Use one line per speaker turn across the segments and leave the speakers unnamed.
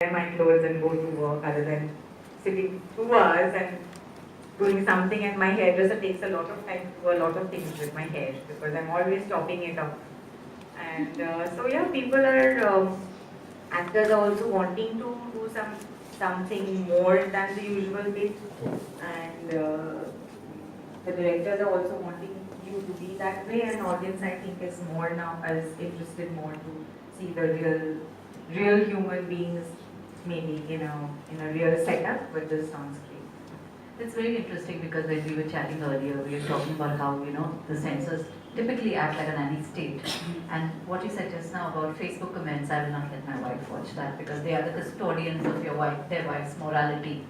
wear my clothes and go to work other than sitting 2 hours and doing something, and my hairdresser takes a lot of time to do a lot of things with my hair because I'm always topping it up. And so yeah, people are, actors are also wanting to do something more than the usual bit, and the directors are also wanting you to be that way, and audience I think is more now is interested more to see the real human beings maybe in a real setup with this on screen.
It's very interesting because when we were chatting earlier, we were talking about how, the censors typically act like a nanny state. And what you said just now about Facebook comments, I will not let my wife watch that because they are the custodians of their wife's morality.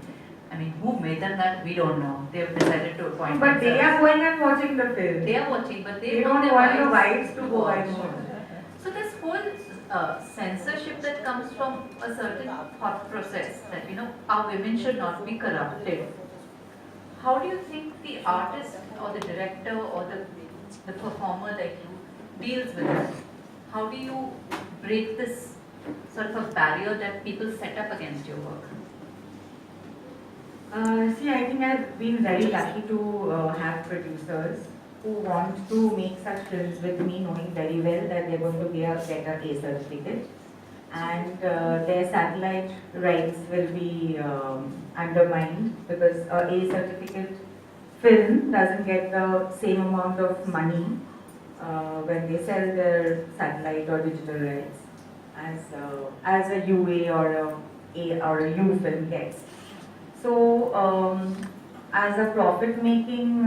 I mean, who made them that? We don't know. They've decided to appoint
But they are going and watching the film.
They are watching, but
they don't want the wives to go and watch.
So this whole censorship that comes from a certain thought process that, our women should not be corrupted. How do you think the artist or the director or the performer like you deals with that? How do you break this sort of a barrier that people set up against your work?
See, I think I've been very lucky to have producers who want to make such films with me, knowing very well that they're going to get a A certificate, and their satellite rights will be undermined because a certificate film doesn't get the same amount of money when they sell their satellite or digital rights as a UA or a U film gets. So as a profit-making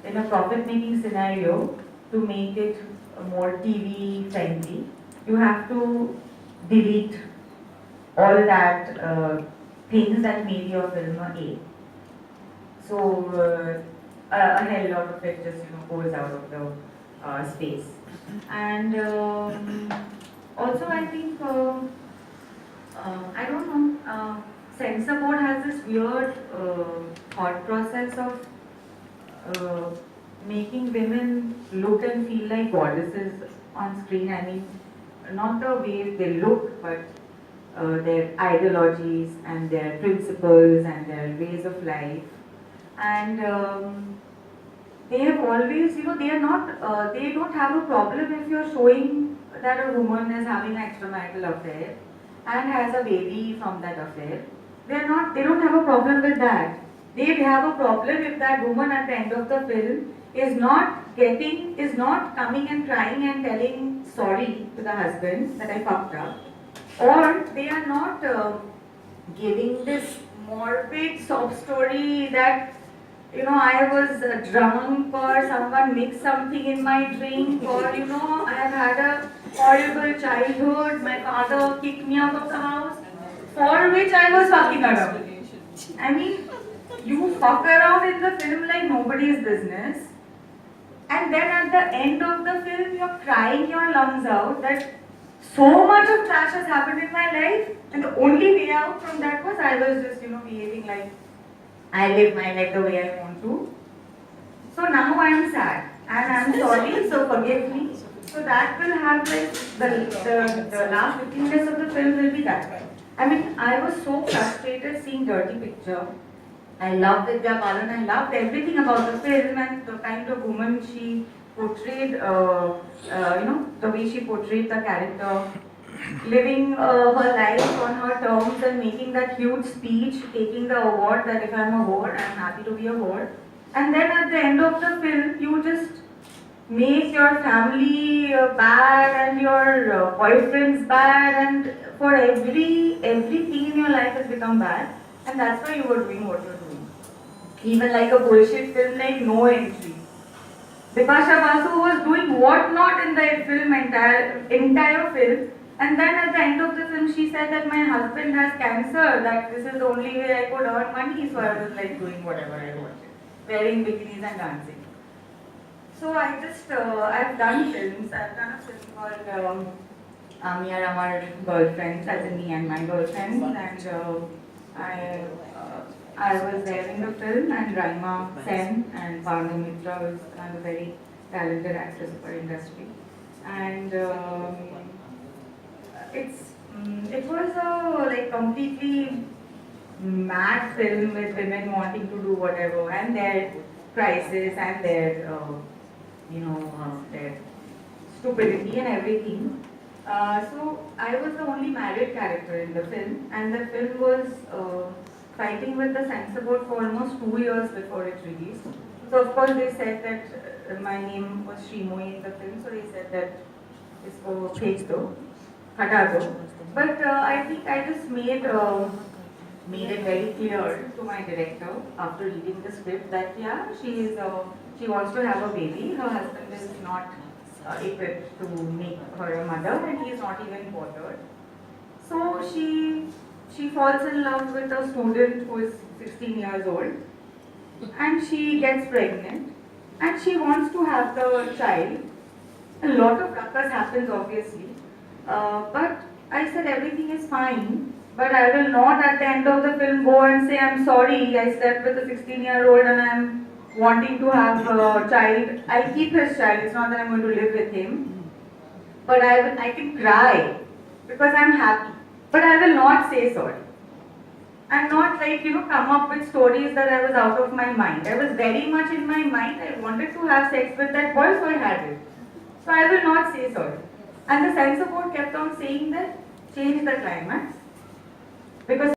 in a profit-making scenario, to make it more TV friendly, you have to delete all that things that made your film A. So a hell lot of it just goes out of the space. And also I think I don't know. Censor board has this weird thought process of making women look and feel like goddesses on screen. I mean, not the way they look, but their ideologies and their principles and their ways of life. And they have always, they are not, they don't have a problem if you're showing that a woman is having an extramarital affair and has a baby from that affair. They don't have a problem with that. They have a problem if that woman at the end of the film is not coming and crying and telling sorry to the husband that I fucked up, or they are not giving this morbid sob story that I was drunk, or someone mixed something in my drink, or I have had a horrible childhood, my father kicked me out of the house, for which I was fucking around. I mean, you fuck around in the film like nobody's business, and then at the end of the film you're crying your lungs out that so much of trash has happened in my life, and the only way out from that was I was just behaving like I live my life the way I want to. So now I'm sad and I'm sorry, so forgive me. So that will have like the last 15 minutes of the film will be that. I mean, I was so frustrated seeing Dirty Picture. I loved Vidya Balan, I loved everything about the film and the kind of woman she portrayed, the way she portrayed the character, living her life on her terms and making that huge speech, taking the award that if I'm a whore, I'm happy to be a whore. And then at the end of the film, you just make your family bad and your boyfriend's bad, and for everything in your life has become bad, and that's why you were doing what you're doing. Even like a bullshit film like No Entry. Bipasha Basu was doing what not in the film, entire film, and then at the end of the film she said that my husband has cancer, that this is the only way I could earn money, so I was like doing whatever I wanted, wearing bikinis and dancing. So I just, I've done films. I've done a film called Me and Our Girlfriends, as in me and my girlfriends, and I was there in the film, and Raima Sen and Banu Mitra was another very talented actress of our industry. And it's It was a like completely mad film with women wanting to do whatever and their crisis and their their stupidity and everything. So I was the only married character in the film, and the film was fighting with the censor board for almost 2 years before it released. So of course they said that my name was Shrimoy in the film, so they said that isko phej do, hata do. But I think I just made it very clear to my director after reading the script that yeah, she wants to have a baby. Her husband is not equipped to make her a mother, and he is not even bothered. So she falls in love with a student who is 16 years old, and she gets pregnant, and she wants to have the child. A lot of ruckus happens, obviously, but I said everything is fine. But I will not at the end of the film go and say, I'm sorry, I slept with a 16-year-old and I'm wanting to have a child. I'll keep his child, it's not that I'm going to live with him. But I can cry because I'm happy. But I will not say sorry. And not like, come up with stories that I was out of my mind. I was very much in my mind. I wanted to have sex with that boy, so I had it. So I will not say sorry. And the censor board kept on saying that change the climax. Because